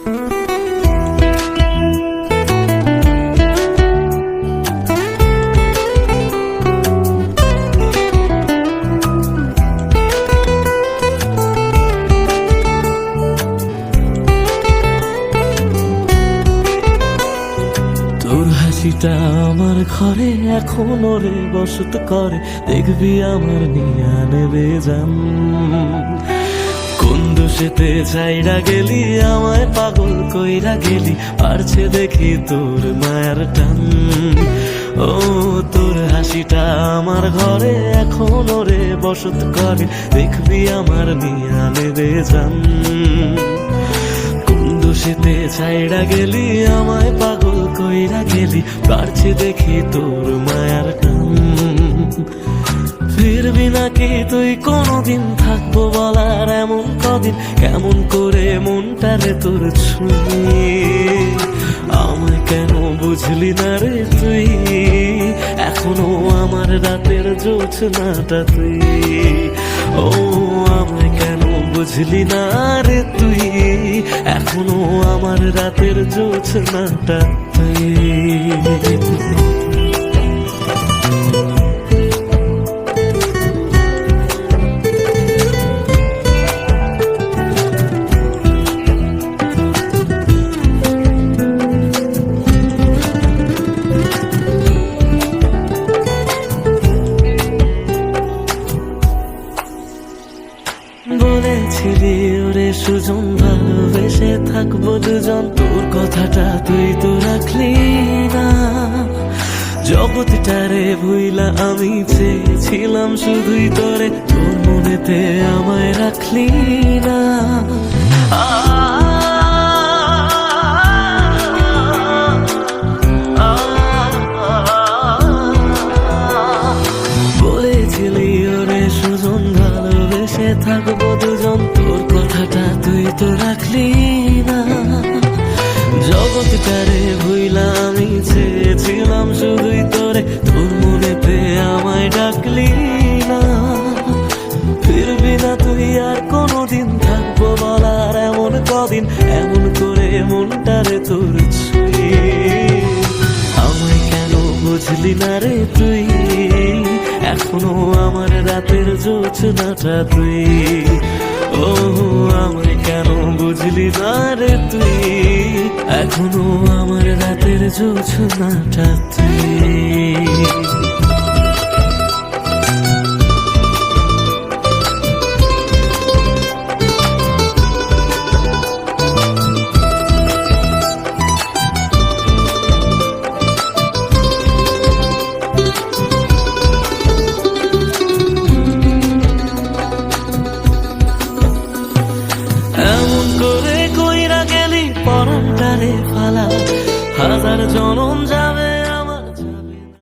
তোর হাসিটা আমার ঘরে এখনো রে বসত করে, দেখবি আমার নিয়া নেবে জান। কোন দোষেতে ছাইড়া গেলি আমায় পাগল কইরা গেলি, পারছে দেখি তোর মায়ের টান। ও তোর হাসিটা আমার ঘরে এখনো রে বসত করে, দেখবি আমার নিয়া নেবে জান। দোষেতে ছাইড়া গেলি আমায় পাগল কইরা গেলি, পারছি দেখি তোর মায়ার টান। ফিরবি নাকি তুই কোনদিন, থাকবো বলার এমন কদিন, কেমন করে মনটারে তোর ছুঁয়ে। আমায় কেন বুঝলি না রে তুই, এখনো আমার রাতের জোছনাটা তুই। ও আমায় কেন বুঝলি না রে তুই, এখনো আমার রাতের জোছনাটা তুই। বলেছিলি ওরে সুজন ভালোবেসে থাকবো দুজন, তোর কথাটা তুই তো রাখলি না। জগৎটারে ভুইলা আমি চেয়েছিলাম শুধুই তোরে, তোর মনেতে আমায় রাখলি না। বলেছিলি ওরে সুজন ভালোবেসে থাকবো দুজন, তোর কথাটা তুই তো রাখলি না। জগৎটারে ভুইলা আমি চেয়েছিলাম শুধুই তোরে, তোর মনেতে আমায় ডাকলি না। ফিরবি না তুই আর কোনদিন, থাকবো বলার এমন কদিন, এমন করে মনটারে তোর ছুঁয়ে। আমায় কেন বুঝলি না রে তুই, এখনো আমার রাতের জোছনাটা তুই। ও আমায় কেন বুঝলি না রে তুই, এখনো আমার রাতের জোছনাটা তুই। এমন করে কইরা গেলি পরানটারে ফালা, হাজার জনম যা